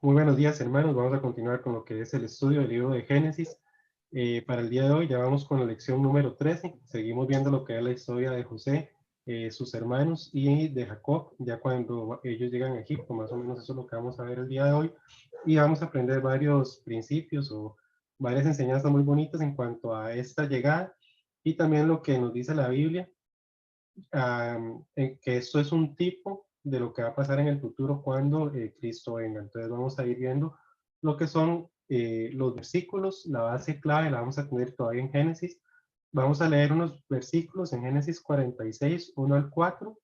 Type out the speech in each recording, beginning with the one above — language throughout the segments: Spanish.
Muy buenos días, hermanos. Vamos a continuar con lo que es el estudio del libro de Génesis. Para el día de hoy ya vamos con la lección número 13. Seguimos viendo lo que es la historia de José, sus hermanos y de Jacob, ya cuando ellos llegan a Egipto. Más o menos eso es lo que vamos a ver el día de hoy. Y vamos a aprender varios principios o varias enseñanzas muy bonitas en cuanto a esta llegada y también lo que nos dice la Biblia, en que esto es un tipo de lo que va a pasar en el futuro cuando Cristo venga. Entonces vamos a ir viendo lo que son los versículos, la base clave la vamos a tener todavía en Génesis. Vamos a leer unos versículos en Génesis 46, 1 al 4.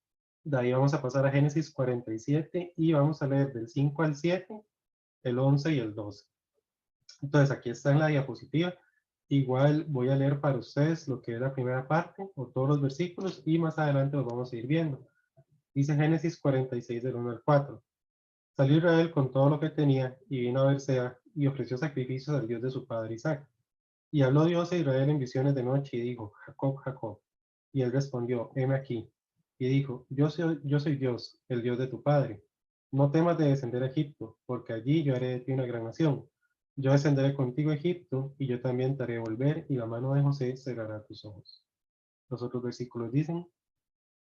De ahí vamos a pasar a Génesis 47 y vamos a leer del 5 al 7, el 11 y el 12. Entonces aquí está en la diapositiva. Igual voy a leer para ustedes lo que es la primera parte o todos los versículos y más adelante los vamos a ir viendo. Dice Génesis 46 del 1 al 4. Salió Israel con todo lo que tenía y vino a Berseba y ofreció sacrificios al Dios de su padre Isaac. Y habló Dios a Israel en visiones de noche y dijo, Jacob, Jacob. Y él respondió, heme aquí. Y dijo, yo soy Dios, el Dios de tu padre. No temas de descender a Egipto, porque allí yo haré de ti una gran nación. Yo descenderé contigo a Egipto, y yo también te haré volver, y la mano de José cerrará tus ojos. Los otros versículos dicen,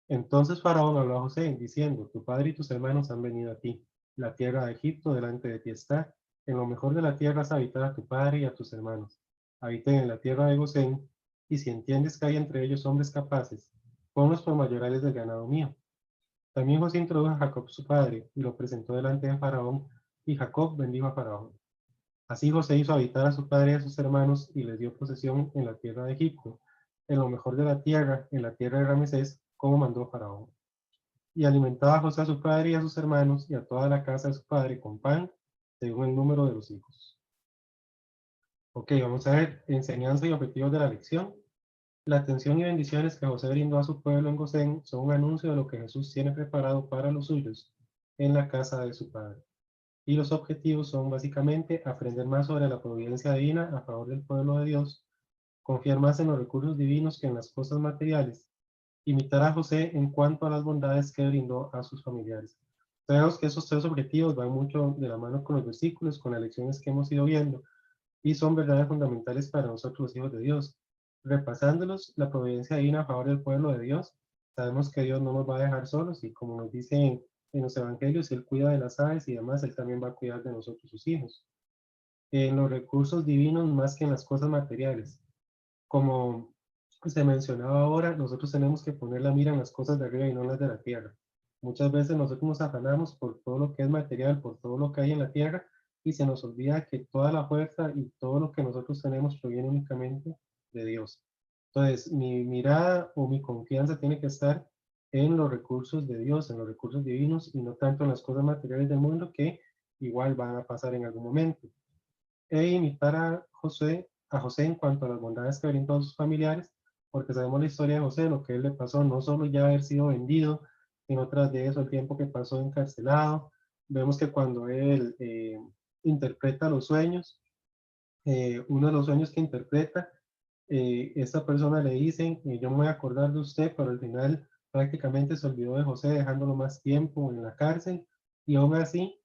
entonces Faraón habló a José, diciendo, tu padre y tus hermanos han venido a ti. La tierra de Egipto delante de ti está. En lo mejor de la tierra has habitar a tu padre y a tus hermanos. Habiten en la tierra de Gosén, y si entiendes que hay entre ellos hombres capaces, ponlos por mayorales del ganado mío. También José introdujo a Jacob su padre, y lo presentó delante de Faraón, y Jacob bendijo a Faraón. Así José hizo habitar a su padre y a sus hermanos, y les dio posesión en la tierra de Egipto, en lo mejor de la tierra, en la tierra de Ramesés, como mandó Faraón. Y alimentaba a José a su padre y a sus hermanos y a toda la casa de su padre con pan, según el número de los hijos. Ok, vamos a ver enseñanza y objetivos de la lección. La atención y bendiciones que José brindó a su pueblo en Gosén son un anuncio de lo que Jesús tiene preparado para los suyos en la casa de su padre. Y los objetivos son básicamente aprender más sobre la providencia divina a favor del pueblo de Dios, confiar más en los recursos divinos que en las cosas materiales, imitar a José en cuanto a las bondades que brindó a sus familiares. Sabemos que esos tres objetivos van mucho de la mano con los versículos, con las lecciones que hemos ido viendo, y son verdades fundamentales para nosotros los hijos de Dios. Repasándolos, la providencia divina a favor del pueblo de Dios, sabemos que Dios no nos va a dejar solos, y como nos dice en los evangelios, Él cuida de las aves y demás, Él también va a cuidar de nosotros, sus hijos. En los recursos divinos más que en las cosas materiales. Como se mencionaba ahora, nosotros tenemos que poner la mira en las cosas de arriba y no en las de la tierra. Muchas veces nosotros nos afanamos por todo lo que es material, por todo lo que hay en la tierra, y se nos olvida que toda la fuerza y todo lo que nosotros tenemos proviene únicamente de Dios. Entonces, mi mirada o mi confianza tiene que estar en los recursos de Dios, en los recursos divinos, y no tanto en las cosas materiales del mundo que igual van a pasar en algún momento. E imitar a José en cuanto a las bondades que brindó a sus familiares, porque sabemos la historia de José, lo que él le pasó, no solo ya haber sido vendido, sino tras de eso el tiempo que pasó encarcelado. Vemos que cuando él interpreta los sueños, uno de los sueños que interpreta, esta persona le dice, yo me voy a acordar de usted, pero al final prácticamente se olvidó de José, dejándolo más tiempo en la cárcel, y aún así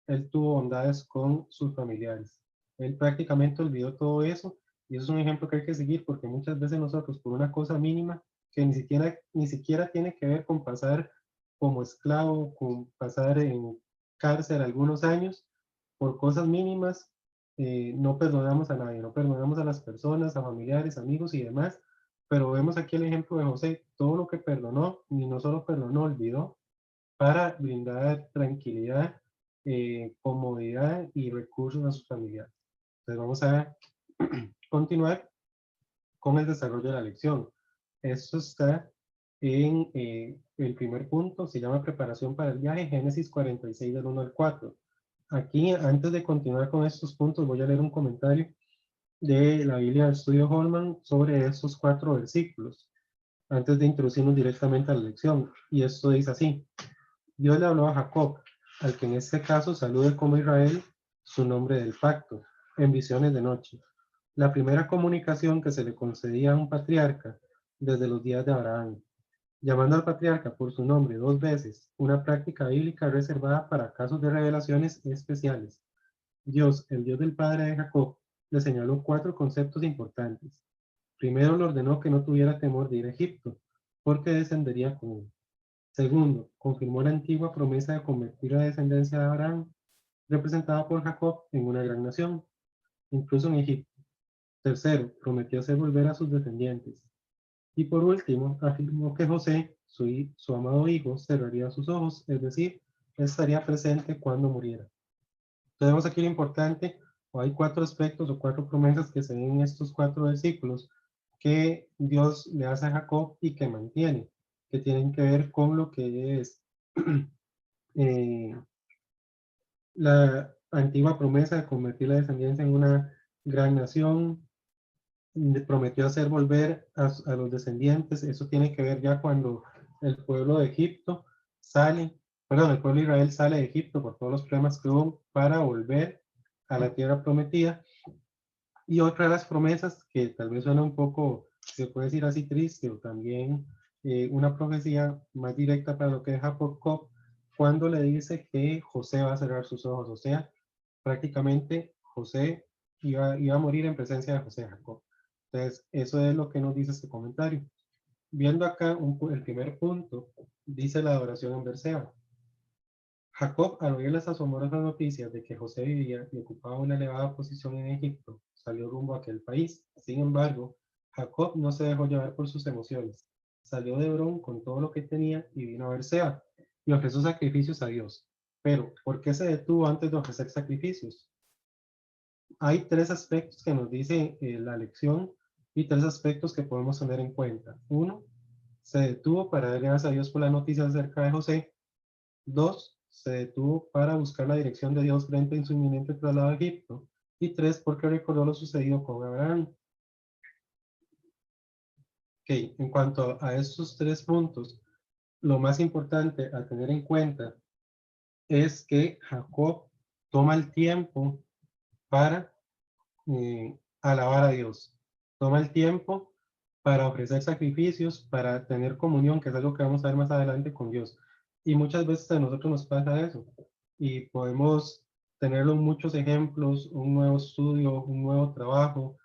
él tuvo bondades con sus familiares. Él prácticamente olvidó todo eso y eso es un ejemplo que hay que seguir porque muchas veces nosotros por una cosa mínima que ni siquiera tiene que ver con pasar como esclavo, con pasar en cárcel algunos años, por cosas mínimas, no perdonamos a nadie, no perdonamos a las personas, a familiares, amigos y demás, pero vemos aquí el ejemplo de José, todo lo que perdonó, y no solo perdonó, olvidó, para brindar tranquilidad, comodidad y recursos a sus familiares. Entonces vamos a continuar con el desarrollo de la lección. Esto está en el primer punto, se llama preparación para el viaje, Génesis 46 del 1 al 4. Aquí, antes de continuar con estos puntos, voy a leer un comentario de la Biblia de Estudio Holman sobre estos 4 versículos, antes de introducirnos directamente a la lección. Y esto dice así: Dios le habló a Jacob, al que en este caso salude como Israel, su nombre del pacto, en visiones de noche. La primera comunicación que se le concedía a un patriarca desde los días de Abraham. llamando al patriarca por su nombre 2 veces, una práctica bíblica reservada para casos de revelaciones especiales. Dios, el Dios del padre de Jacob, le señaló 4 conceptos importantes. Primero, le ordenó que no tuviera temor de ir a Egipto, porque descendería con él. Segundo, confirmó la antigua promesa de convertir a la descendencia de Abraham, representada por Jacob, en una gran nación, incluso en Egipto. Tercero, prometió hacer volver a sus descendientes. Y por último, afirmó que José, su amado hijo, cerraría sus ojos, es decir, estaría presente cuando muriera. Tenemos aquí lo importante, o hay 4 aspectos o 4 promesas que se ven en estos 4 versículos que Dios le hace a Jacob y que mantiene, que tienen que ver con lo que es eh, la antigua promesa de convertir la descendencia en una gran nación, prometió hacer volver a los descendientes, eso tiene que ver ya cuando el pueblo de Egipto sale, perdón, el pueblo de Israel sale de Egipto por todos los problemas que hubo para volver a la tierra prometida. Y otra de las promesas que tal vez suena un poco, se puede decir así triste, o también una profecía más directa para lo que deja Jacob, cuando le dice que José va a cerrar sus ojos, o sea, prácticamente José iba a morir en presencia de José Jacob. Entonces, eso es lo que nos dice este comentario. Viendo acá el primer punto, dice la adoración en Berseba. Jacob, al oír las asombrosas noticias de que José vivía y ocupaba una elevada posición en Egipto, salió rumbo a aquel país. Sin embargo, Jacob no se dejó llevar por sus emociones. Salió de Hebrón con todo lo que tenía y vino a Berseba y ofreció sacrificios a Dios. Pero, ¿por qué se detuvo antes de ofrecer sacrificios? Hay 3 aspectos que nos dice la lección y 3 aspectos que podemos tener en cuenta. Uno, se detuvo para dar gracias a Dios por la noticia acerca de José. 2, se detuvo para buscar la dirección de Dios frente a su inminente traslado a Egipto. Y 3, porque recordó lo sucedido con Abraham. Ok, en cuanto a estos 3 puntos, lo más importante a tener en cuenta es que Jacob toma el tiempo para alabar a Dios. Toma el tiempo para ofrecer sacrificios, para tener comunión, que es algo que vamos a ver más adelante con Dios. Y muchas veces a nosotros nos pasa eso. Y podemos tenerlo en muchos ejemplos, un nuevo estudio, un nuevo trabajo,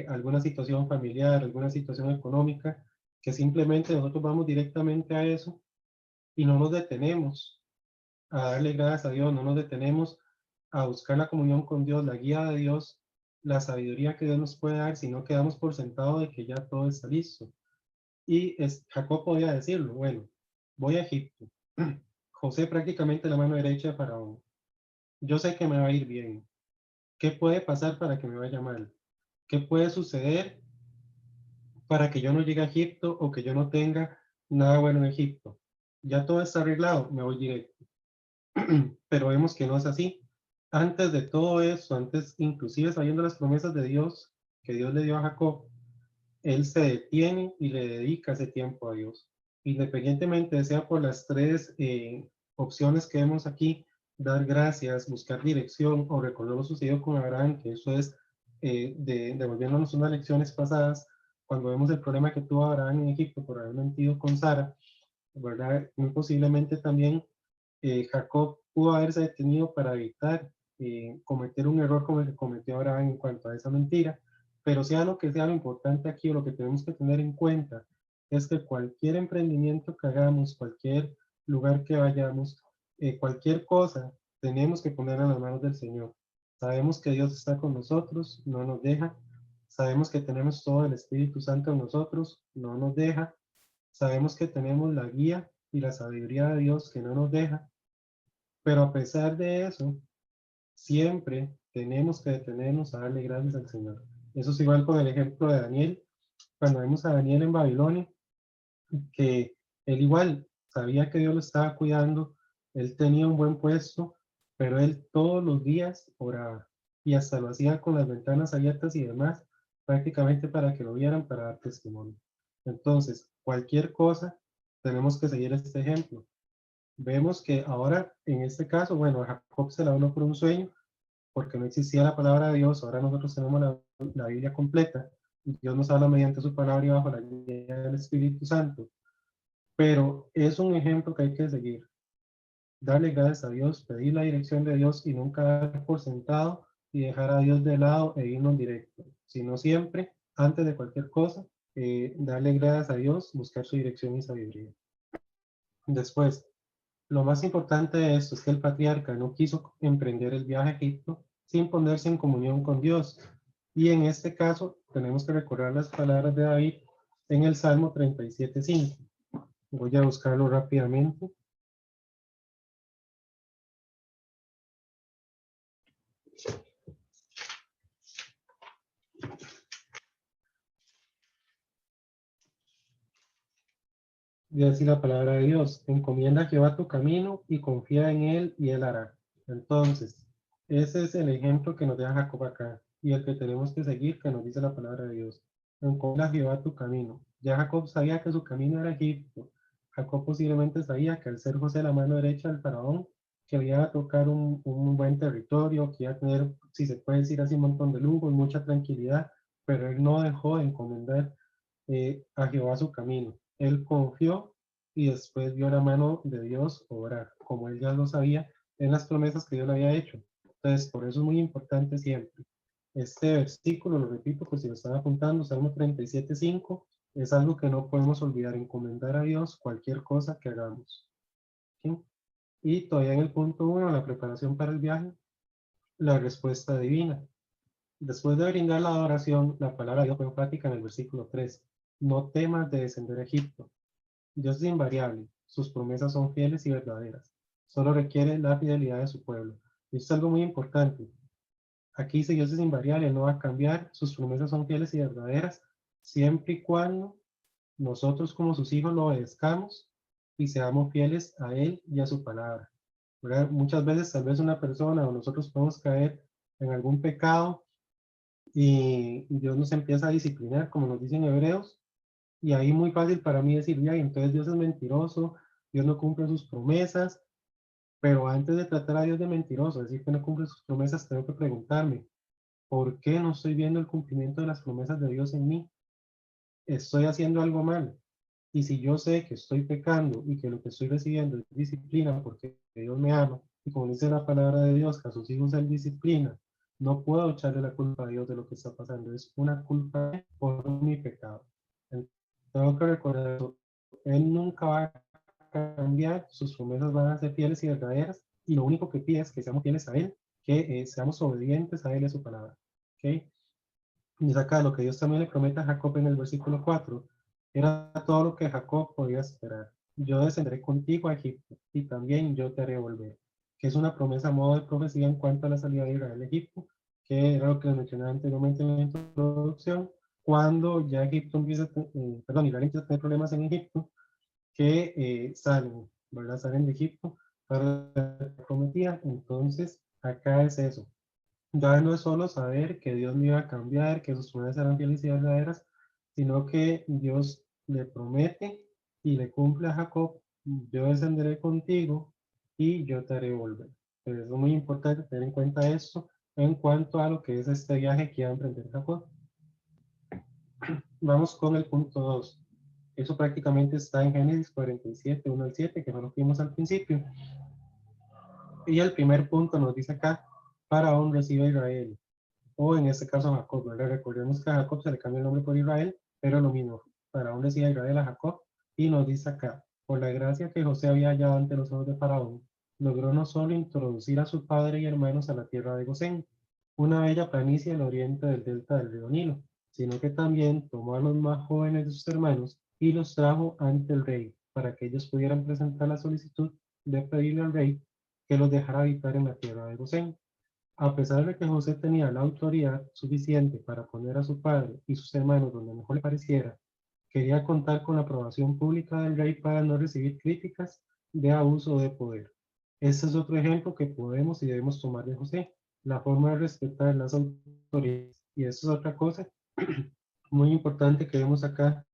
alguna situación familiar, alguna situación económica, que simplemente nosotros vamos directamente a eso y no nos detenemos a darle gracias a Dios, no nos detenemos a buscar la comunión con Dios, la guía de Dios, la sabiduría que Dios nos puede dar, sino que damos por sentado de que ya todo está listo. Y Jacob podía decirlo, bueno, voy a Egipto. José prácticamente la mano derecha de Faraón. Yo sé que me va a ir bien. ¿Qué puede pasar para que me vaya mal? ¿Qué puede suceder para que yo no llegue a Egipto o que yo no tenga nada bueno en Egipto? Ya todo está arreglado, me voy directo. Pero vemos que no es así. Antes de todo eso, antes inclusive sabiendo las promesas de Dios que Dios le dio a Jacob, él se detiene y le dedica ese tiempo a Dios. Independientemente sea por las 3 opciones que vemos aquí, dar gracias, buscar dirección o recordar lo sucedido con Abraham, que eso es devolviéndonos unas lecciones pasadas, cuando vemos el problema que tuvo Abraham en Egipto por haber mentido con Sara, ¿verdad? Muy posiblemente también Jacob pudo haberse detenido para evitar cometer un error como el que cometió Abraham en cuanto a esa mentira, pero sea lo que sea, lo importante aquí o lo que tenemos que tener en cuenta es que cualquier emprendimiento que hagamos, cualquier lugar que vayamos, cualquier cosa, tenemos que poner en las manos del Señor. Sabemos que Dios está con nosotros, no nos deja. Sabemos que tenemos todo el Espíritu Santo en nosotros, no nos deja. Sabemos que tenemos la guía y la sabiduría de Dios que no nos deja, pero a pesar de eso, siempre tenemos que detenernos a darle gracias al Señor. Eso es igual con el ejemplo de Daniel. Cuando vemos a Daniel en Babilonia, que él igual sabía que Dios lo estaba cuidando, él tenía un buen puesto, pero él todos los días oraba y hasta lo hacía con las ventanas abiertas y demás, prácticamente para que lo vieran, para dar testimonio. Entonces, cualquier cosa, tenemos que seguir este ejemplo. Vemos que ahora, en este caso, bueno, a Jacob se le habló por un sueño, porque no existía la palabra de Dios, ahora nosotros tenemos la Biblia completa, Dios nos habla mediante su palabra y bajo la guía del Espíritu Santo. pero es un ejemplo que hay que seguir. Darle gracias a Dios, pedir la dirección de Dios y nunca dar por sentado y dejar a Dios de lado e irnos directo, sino siempre, antes de cualquier cosa, darle gracias a Dios, buscar su dirección y sabiduría. Después, lo más importante de esto es que el patriarca no quiso emprender el viaje a Egipto sin ponerse en comunión con Dios. Y en este caso, tenemos que recordar las palabras de David en el Salmo 37:5. Voy a buscarlo rápidamente. Y así la palabra de Dios: encomienda a Jehová tu camino y confía en él y él hará. Entonces, ese es el ejemplo que nos deja Jacob acá y el que tenemos que seguir, que nos dice la palabra de Dios. Encomienda a Jehová tu camino. Ya Jacob sabía que su camino era Egipto. Jacob posiblemente sabía que al ser José la mano derecha del faraón, que iba a tocar un buen territorio, que iba a tener, si se puede decir así, un montón de lujos, mucha tranquilidad, pero él no dejó de encomendar a Jehová su camino. Él confió y después vio la mano de Dios obrar, como él ya lo sabía en las promesas que Dios le había hecho. Entonces, por eso es muy importante siempre. Este versículo, lo repito, por si lo están apuntando, Salmo 37:5, es algo que no podemos olvidar: encomendar a Dios cualquier cosa que hagamos. ¿Sí? Y todavía en el punto 1, la preparación para el viaje, la respuesta divina. Después de brindar la adoración, la palabra de Dios fue enfática en el versículo 3. No temas de descender a Egipto. Dios es invariable, sus promesas son fieles y verdaderas. Solo requiere la fidelidad de su pueblo. Y esto es algo muy importante. Aquí dice: Dios es invariable, no va a cambiar, sus promesas son fieles y verdaderas, siempre y cuando nosotros como sus hijos lo obedezcamos y seamos fieles a Él y a su palabra. ¿Verdad? Muchas veces tal vez una persona o nosotros podemos caer en algún pecado y Dios nos empieza a disciplinar, como nos dicen Hebreos, y ahí muy fácil para mí decir: ya, entonces Dios es mentiroso, Dios no cumple sus promesas, pero antes de tratar a Dios de mentiroso, decir que no cumple sus promesas, tengo que preguntarme: ¿por qué no estoy viendo el cumplimiento de las promesas de Dios en mí? ¿Estoy haciendo algo mal? Y si yo sé que estoy pecando y que lo que estoy recibiendo es disciplina porque Dios me ama, y como dice la palabra de Dios, que a sus hijos él disciplina, no puedo echarle la culpa a Dios de lo que está pasando, es una culpa por mi pecado. Entonces, tengo que recordar eso. Él nunca va a cambiar, sus promesas van a ser fieles y verdaderas, y lo único que pide es que seamos fieles a Él, que seamos obedientes a Él y a su palabra. ¿Okay? Y acá lo que Dios también le promete a Jacob en el versículo 4, era todo lo que Jacob podía esperar. Yo descenderé contigo a Egipto y también yo te haré volver. Que es una promesa a modo de profecía en cuanto a la salida de Israel de Egipto, que era lo que les mencionaba anteriormente en la introducción. Cuando ya Egipto empieza, Israel empieza a tener problemas en Egipto, que salen, ¿verdad? Salen de Egipto para la prometida. Entonces, acá es eso. Ya no es solo saber que Dios me iba a cambiar, que sus promesas eran fieles y verdaderas, sino que Dios le promete y le cumple a Jacob: yo descenderé contigo y yo te haré volver. Pero es muy importante tener en cuenta esto en cuanto a lo que es este viaje que iba a emprender Jacob. Vamos con el punto 2. Eso prácticamente está en Génesis 47, 1 al 7, que no lo vimos al principio. Y el primer punto nos dice acá: Faraón recibe a Israel, o en este caso a Jacob, ¿verdad? Recordemos que a Jacob se le cambia el nombre por Israel, pero lo mismo, Faraón decía Israel a Jacob, y nos dice acá: por la gracia que José había hallado ante los ojos de Faraón, logró no solo introducir a su padre y hermanos a la tierra de Gosén, una bella planicie al oriente del delta del río Nilo, sino que también tomó a los más jóvenes de sus hermanos y los trajo ante el rey, para que ellos pudieran presentar la solicitud de pedirle al rey que los dejara habitar en la tierra de Gosén. A pesar de que José tenía la autoridad suficiente para poner a su padre y sus hermanos donde mejor le pareciera, quería contar con la aprobación pública del rey para no recibir críticas de abuso de poder. Este es otro ejemplo que podemos y debemos tomar de José: la forma de respetar las autoridades. Y eso es otra cosa muy importante que vemos acá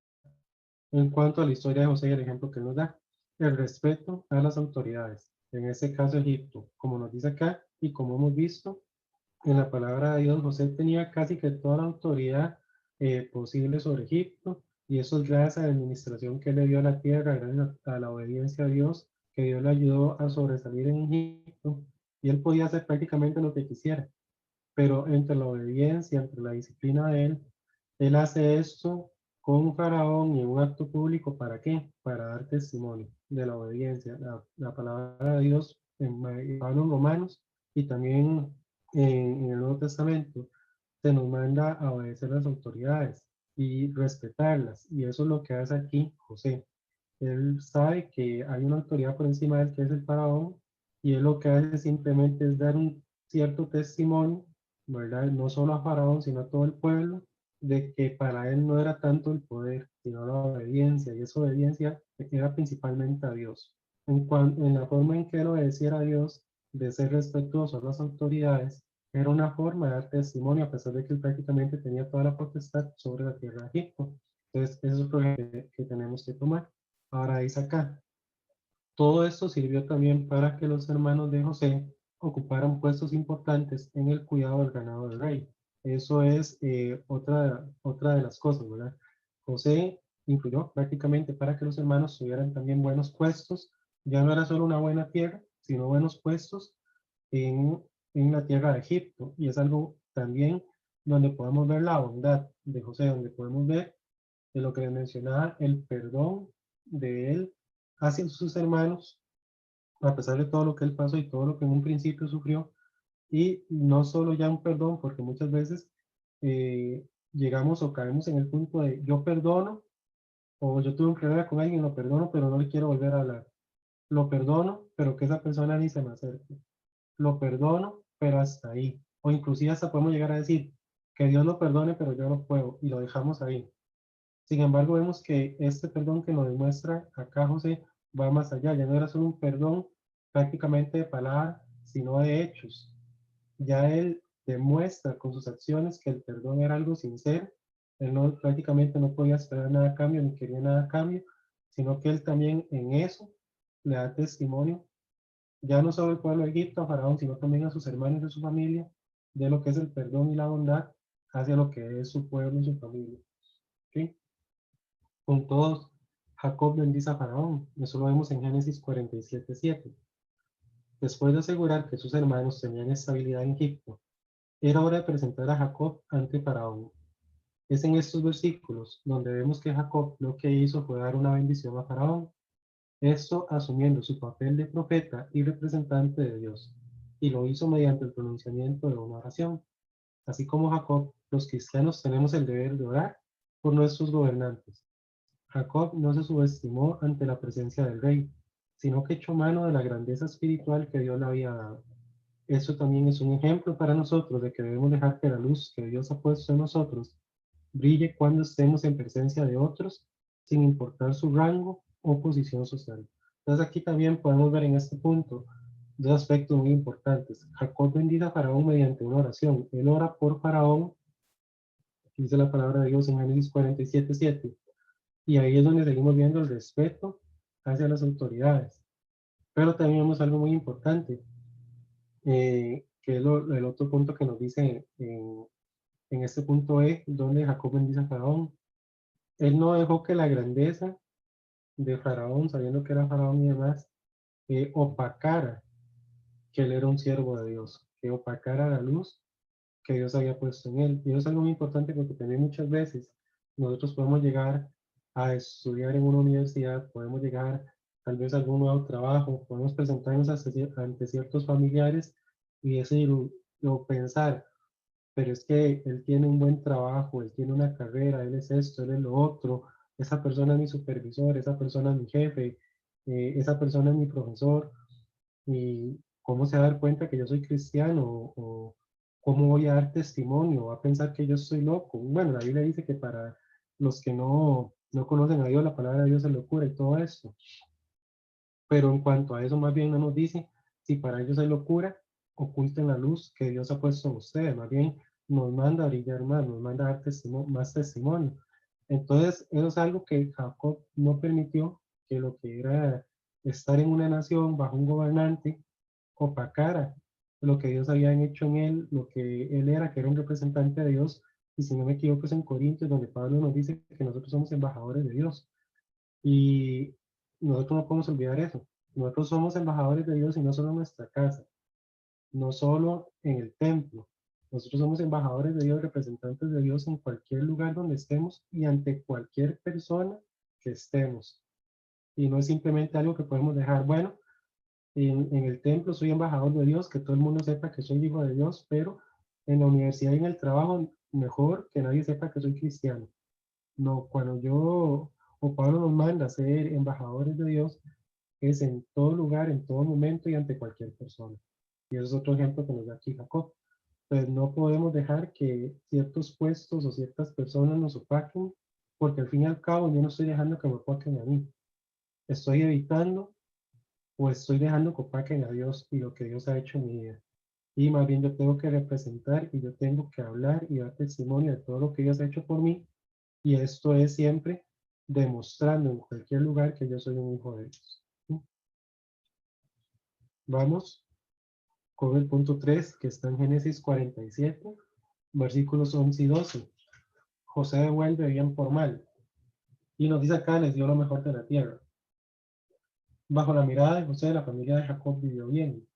en cuanto a la historia de José y el ejemplo que nos da: el respeto a las autoridades. En este caso, Egipto, como nos dice acá y como hemos visto en la palabra de Dios, José tenía casi que toda la autoridad posible sobre Egipto, Y eso es gracias a la administración que le dio a la tierra, gracias a la obediencia a Dios, que Dios le ayudó a sobresalir en Egipto, y él podía hacer prácticamente lo que quisiera, pero entre la obediencia, entre la disciplina de él hace esto con Faraón y en un acto público. ¿Para qué? Para dar testimonio de la obediencia. La palabra de Dios en Pablo en Romanos y también en el Nuevo Testamento se nos manda a obedecer a las autoridades y respetarlas. Y eso es lo que hace aquí José. Él sabe que hay una autoridad por encima de él, que es el faraón, y él lo que hace simplemente es dar un cierto testimonio, ¿verdad? No solo a faraón, sino a todo el pueblo, de que para él no era tanto el poder, sino la obediencia, y esa obediencia era principalmente a Dios. En la forma en que él obedeciera a Dios, de ser respetuoso a las autoridades, era una forma de dar testimonio, a pesar de que él prácticamente tenía toda la potestad sobre la tierra de Egipto. Entonces, eso es lo que tenemos que tomar. Ahora dice acá, todo esto sirvió también para que los hermanos de José ocuparan puestos importantes en el cuidado del ganado del rey. Eso es otra de las cosas, ¿verdad? José influyó prácticamente para que los hermanos tuvieran también buenos puestos. Ya no era solo una buena tierra, sino buenos puestos en, en la tierra de Egipto. Y es algo también donde podemos ver la bondad de José, donde podemos ver de lo que les mencionaba, el perdón de él hacia sus hermanos, a pesar de todo lo que él pasó y todo lo que en un principio sufrió. Y no solo ya un perdón, porque muchas veces llegamos o caemos en el punto de yo perdono, o yo tuve un problema con alguien, lo perdono, pero no le quiero volver a hablar. Lo perdono, pero que esa persona ni se me acerque. Lo perdono, pero hasta ahí. O inclusive hasta podemos llegar a decir que Dios lo perdone, pero yo no puedo, y lo dejamos ahí. Sin embargo, vemos que este perdón que nos demuestra acá José va más allá. Ya no era solo un perdón prácticamente de palabra, sino de hechos. Ya él demuestra con sus acciones que el perdón era algo sincero. Él no, prácticamente no podía esperar nada a cambio, ni quería nada a cambio, sino que él también en eso le da testimonio, ya no solo al pueblo de Egipto, a Faraón, sino también a sus hermanos y a su familia, de lo que es el perdón y la bondad hacia lo que es su pueblo y su familia. ¿Okay? Con todos, Jacob bendice a Faraón. Eso lo vemos en Génesis 47:7. Después de asegurar que sus hermanos tenían estabilidad en Egipto, era hora de presentar a Jacob ante Faraón. Es en estos versículos donde vemos que Jacob lo que hizo fue dar una bendición a Faraón, esto asumiendo su papel de profeta y representante de Dios, y lo hizo mediante el pronunciamiento de una oración. Así como Jacob, los cristianos tenemos el deber de orar por nuestros gobernantes. Jacob no se subestimó ante la presencia del rey, sino que echó mano de la grandeza espiritual que Dios le había dado. Eso también es un ejemplo para nosotros de que debemos dejar que la luz que Dios ha puesto en nosotros brille cuando estemos en presencia de otros, sin importar su rango o posición social. Entonces aquí también podemos ver en este punto dos aspectos muy importantes. Jacob bendice a Faraón mediante una oración. Él ora por Faraón, dice la palabra de Dios en Génesis 47:7. Y ahí es donde seguimos viendo el respeto hacia las autoridades. Pero también vemos algo muy importante, que es el otro punto que nos dice en este punto E, donde Jacob bendice a Faraón. Él no dejó que la grandeza de Faraón, sabiendo que era Faraón y demás, opacara que él era un siervo de Dios, que opacara la luz que Dios había puesto en él. Y eso es algo muy importante porque también muchas veces nosotros podemos llegar a estudiar en una universidad, podemos llegar tal vez a algún nuevo trabajo, podemos presentarnos ante ciertos familiares y decir o pensar, pero es que él tiene un buen trabajo, él tiene una carrera, él es esto, él es lo otro, esa persona es mi supervisor, esa persona es mi jefe, esa persona es mi profesor, y cómo se va a dar cuenta que yo soy cristiano, o cómo voy a dar testimonio, va a pensar que yo soy loco. Bueno, la Biblia dice que para los que no conocen a Dios, la palabra de Dios es locura y todo esto. Pero en cuanto a eso, más bien no nos dice si para ellos es locura, oculten la luz que Dios ha puesto en ustedes. Más bien nos manda a brillar más, nos manda a dar más testimonio. Entonces, eso es algo que Jacob no permitió, que lo que era estar en una nación bajo un gobernante opacara lo que Dios había hecho en él, lo que él era, que era un representante de Dios, y si no me equivoco es en Corintios, donde Pablo nos dice que nosotros somos embajadores de Dios. Y nosotros no podemos olvidar eso. Nosotros somos embajadores de Dios y no solo en nuestra casa, no solo en el templo. Nosotros somos embajadores de Dios, representantes de Dios en cualquier lugar donde estemos y ante cualquier persona que estemos. Y no es simplemente algo que podemos dejar, bueno, en el templo soy embajador de Dios, que todo el mundo sepa que soy hijo de Dios, pero en la universidad y en el trabajo, mejor que nadie sepa que soy cristiano. No, cuando yo o Pablo nos manda a ser embajadores de Dios, es en todo lugar, en todo momento y ante cualquier persona. Y eso es otro ejemplo que nos da aquí Jacob. Pues no podemos dejar que ciertos puestos o ciertas personas nos opaquen, porque al fin y al cabo yo no estoy dejando que me opaquen a mí. Estoy evitando o estoy dejando que opaquen a Dios y lo que Dios ha hecho en mi vida. Y más bien yo tengo que representar y yo tengo que hablar y dar testimonio de todo lo que Dios ha hecho por mí. Y esto es siempre demostrando en cualquier lugar que yo soy un hijo de Dios. Vamos con el punto 3 que está en Génesis 47, versículos 11 y 12. José devuelve bien por mal. Y nos dice acá, les dio lo mejor de la tierra. Bajo la mirada de José, la familia de Jacob vivió bien.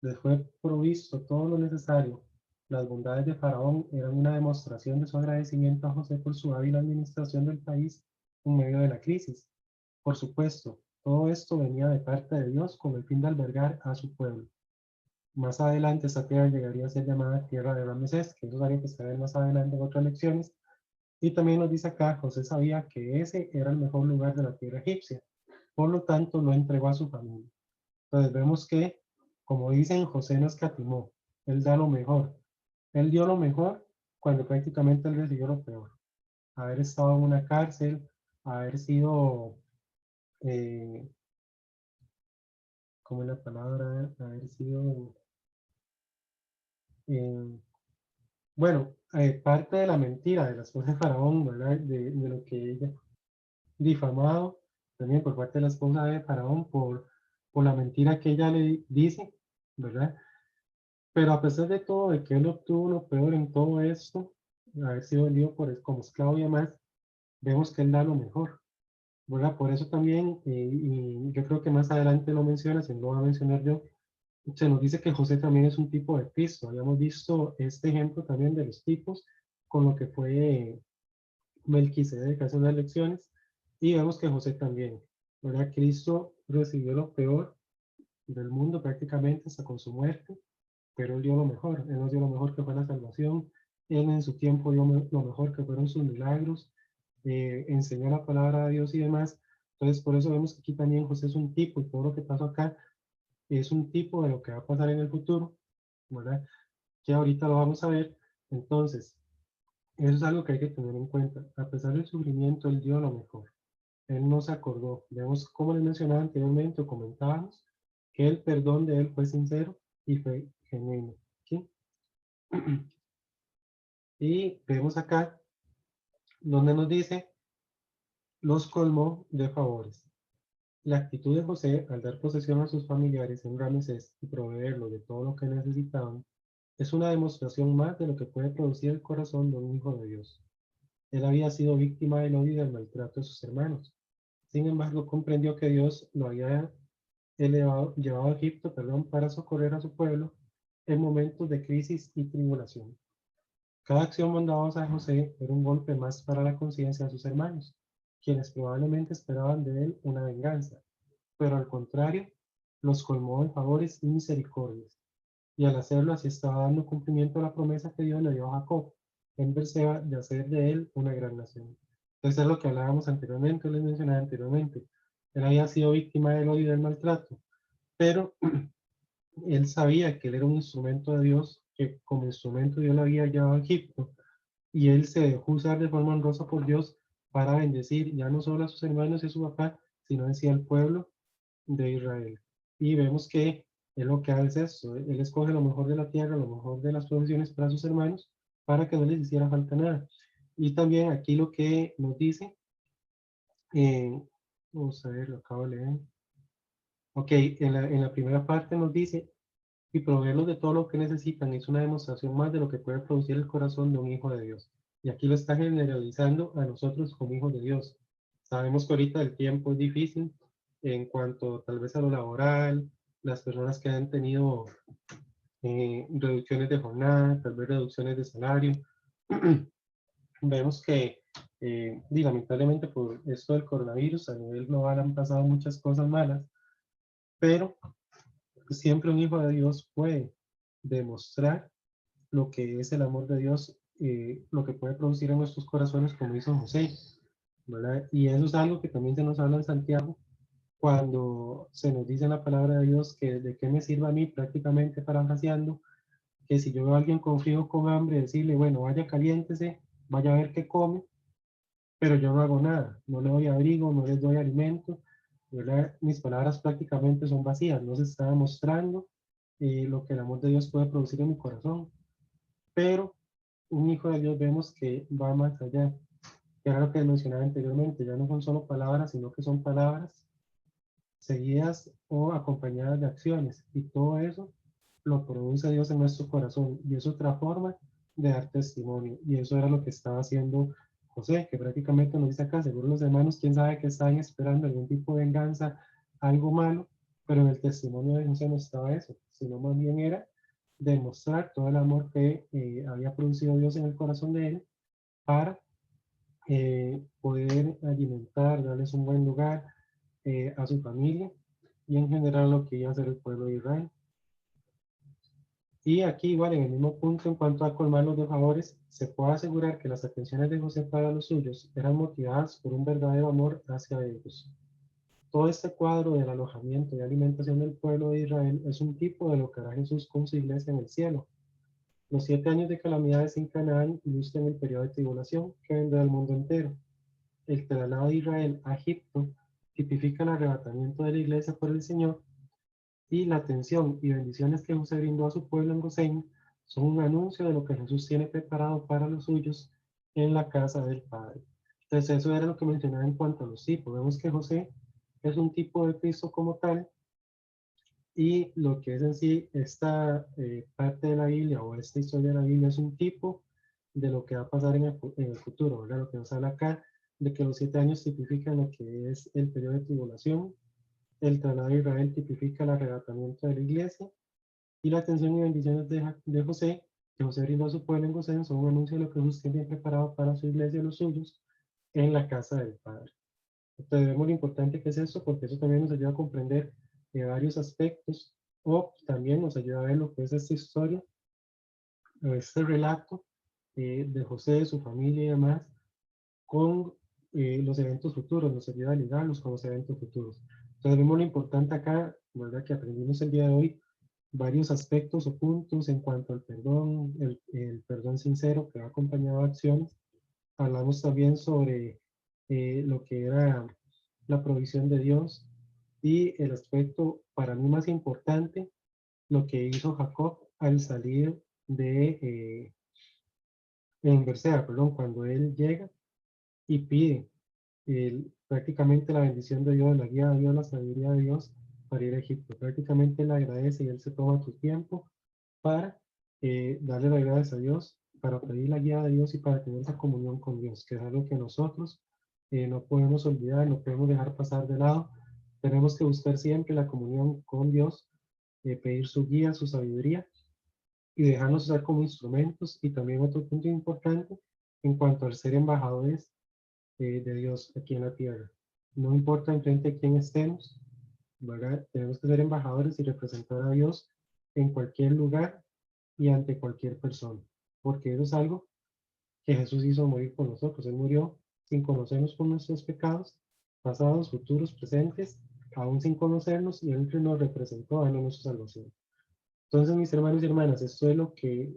Les fue provisto todo lo necesario. Las bondades de Faraón eran una demostración de su agradecimiento a José por su hábil administración del país en medio de la crisis. Por supuesto, todo esto venía de parte de Dios con el fin de albergar a su pueblo. Más adelante esta tierra llegaría a ser llamada tierra de Ramesés, que eso es algo que se ve más adelante en otras lecciones. Y también nos dice acá, José sabía que ese era el mejor lugar de la tierra egipcia, por lo tanto lo entregó a su familia. Entonces vemos que, como dicen, José no escatimó, él da lo mejor. Él dio lo mejor cuando prácticamente él recibió lo peor. Haber estado en una cárcel, haber sido, ¿cómo es la palabra? Haber sido, eh, bueno, parte de la mentira de las cosas de Faraón, ¿verdad? De lo que ella difamado también por parte de la esposa de Faraón por la mentira que ella le dice, ¿verdad? Pero a pesar de todo, de que él obtuvo lo peor en todo esto, haber sido vendido como esclavo y demás, vemos que él da lo mejor, ¿verdad? Por eso también, y yo creo que más adelante lo menciona, si no lo voy a mencionar yo, se nos dice que José también es un tipo de Cristo. Habíamos visto este ejemplo también de los tipos con lo que fue Melquisedec hace unas lecciones, y vemos que José también, ¿verdad? Cristo recibió lo peor del mundo prácticamente hasta con su muerte, pero él dio lo mejor, él nos dio lo mejor que fue la salvación, él en su tiempo dio lo mejor que fueron sus milagros, enseñó la palabra de Dios y demás. Entonces por eso vemos que aquí también José es un tipo, y todo lo que pasó acá es un tipo de lo que va a pasar en el futuro, ¿verdad? Que ahorita lo vamos a ver. Entonces, eso es algo que hay que tener en cuenta. A pesar del sufrimiento, él dio lo mejor. Él no se acordó. Vemos, como les mencionaba anteriormente, o comentábamos, que el perdón de él fue sincero y fue genuino. ¿Sí? Y vemos acá donde nos dice, los colmó de favores. La actitud de José al dar posesión a sus familiares en Ramesés y proveerlos de todo lo que necesitaban es una demostración más de lo que puede producir el corazón de un hijo de Dios. Él había sido víctima del odio y del maltrato de sus hermanos. Sin embargo, comprendió que Dios lo había llevado a Egipto, para socorrer a su pueblo en momentos de crisis y tribulación. Cada acción bondadosa de José era un golpe más para la conciencia de sus hermanos, quienes probablemente esperaban de él una venganza, pero al contrario, los colmó de favores y misericordias, y al hacerlo así estaba dando cumplimiento a la promesa que Dios le dio a Jacob en Berseba de hacer de él una gran nación. Entonces es lo que hablábamos anteriormente, les mencionaba anteriormente. Él había sido víctima del odio y del maltrato, pero él sabía que él era un instrumento de Dios, que como instrumento Dios lo había llevado a Egipto, y él se dejó usar de forma honrosa por Dios para bendecir ya no solo a sus hermanos y a su papá, sino en sí al pueblo de Israel. Y vemos que él lo que hace es eso, él escoge lo mejor de la tierra, lo mejor de las provisiones para sus hermanos, para que no les hiciera falta nada. Y también aquí lo que nos dice, eh, vamos a ver, lo acabo de leer. Ok, en la primera parte nos dice, y proveerlos de todo lo que necesitan es una demostración más de lo que puede producir el corazón de un hijo de Dios. Y aquí lo está generalizando a nosotros como hijos de Dios. Sabemos que ahorita el tiempo es difícil en cuanto tal vez a lo laboral, las personas que han tenido reducciones de jornada, tal vez reducciones de salario. Vemos que y lamentablemente por esto del coronavirus a nivel global han pasado muchas cosas malas, pero siempre un hijo de Dios puede demostrar lo que es el amor de Dios, lo que puede producir en nuestros corazones, como hizo José, ¿verdad? Y eso es algo que también se nos habla en Santiago, cuando se nos dice en la palabra de Dios que de qué me sirve a mí, prácticamente parafraseando, que si yo veo a alguien con frío, con hambre, decirle, bueno, vaya caliéntese, vaya a ver qué come, pero yo no hago nada, no le doy abrigo, no les doy alimento, ¿verdad? Mis palabras prácticamente son vacías, no se está demostrando lo que el amor de Dios puede producir en mi corazón. Pero un hijo de Dios vemos que va más allá, que era lo que mencionaba anteriormente, ya no son solo palabras, sino que son palabras seguidas o acompañadas de acciones, y todo eso lo produce Dios en nuestro corazón, y es otra forma de dar testimonio, y eso era lo que estaba haciendo José, que prácticamente nos dice acá, seguro los hermanos, quién sabe que estaban esperando algún tipo de venganza, algo malo, pero en el testimonio de José no estaba eso, sino más bien era demostrar todo el amor que había producido Dios en el corazón de él para poder alimentar, darles un buen lugar a su familia y en general lo que iba a hacer el pueblo de Israel. Y aquí igual en el mismo punto en cuanto a colmarlos de favores, se puede asegurar que las atenciones de José para los suyos eran motivadas por un verdadero amor hacia ellos. Todo este cuadro del alojamiento y alimentación del pueblo de Israel es un tipo de lo que hará Jesús con su iglesia en el cielo. Los 7 años de calamidades en Canaán ilustran el periodo de tribulación que vendrá al mundo entero. El traslado de Israel a Egipto tipifica el arrebatamiento de la iglesia por el Señor, y la atención y bendiciones que José brindó a su pueblo en Gosén son un anuncio de lo que Jesús tiene preparado para los suyos en la casa del Padre. Entonces eso era lo que mencionaba en cuanto a los tipos. Vemos que José es un tipo de Cristo como tal, y lo que es en sí esta parte de la Biblia o esta historia de la Biblia es un tipo de lo que va a pasar en el futuro, ¿verdad? Lo que nos habla acá de que los 7 años tipifican lo que es el periodo de tribulación, el traslado de Israel tipifica el arrebatamiento de la iglesia, y la atención y bendiciones de José, que José brindó a su pueblo en Gosén, son un anuncio de lo que Jesús tiene preparado para su iglesia y los suyos en la casa del Padre. Entonces vemos lo importante que es eso, porque eso también nos ayuda a comprender varios aspectos, o también nos ayuda a ver lo que es esta historia, o este relato de José, de su familia y demás, con los eventos futuros, nos ayuda a ligarlos con los eventos futuros. Entonces vemos lo importante acá, ¿verdad? Que aprendimos el día de hoy, varios aspectos o puntos en cuanto al perdón, el perdón sincero que va acompañado de acciones. Hablamos también sobre lo que era la provisión de Dios, y el aspecto para mí más importante, lo que hizo Jacob al salir en Berseba, perdón, cuando él llega y pide prácticamente la bendición de Dios, la guía de Dios, la sabiduría de Dios para ir a Egipto. Prácticamente él agradece y él se toma su tiempo para darle las gracias a Dios, para pedir la guía de Dios y para tener esa comunión con Dios, que es algo que nosotros no podemos olvidar, no podemos dejar pasar de lado. Tenemos que buscar siempre la comunión con Dios, pedir su guía, su sabiduría y dejarnos usar como instrumentos. Y también otro punto importante en cuanto al ser embajadores de Dios aquí en la tierra. No importa enfrente de quién estemos, ¿verdad? Tenemos que ser embajadores y representar a Dios en cualquier lugar y ante cualquier persona, porque eso es algo que Jesús hizo morir por nosotros. Él murió sin conocernos por nuestros pecados, pasados, futuros, presentes, aún sin conocernos, y Él nos representó dando nuestra salvación. Entonces, mis hermanos y hermanas, esto es lo que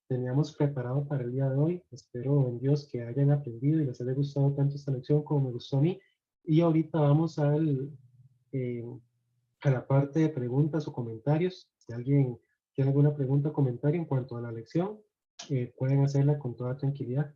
teníamos preparado para el día de hoy. Espero en Dios que hayan aprendido y les haya gustado tanto esta lección como me gustó a mí. Y ahorita vamos eh, a la parte de preguntas o comentarios. Si alguien tiene alguna pregunta o comentario en cuanto a la lección, pueden hacerla con toda tranquilidad.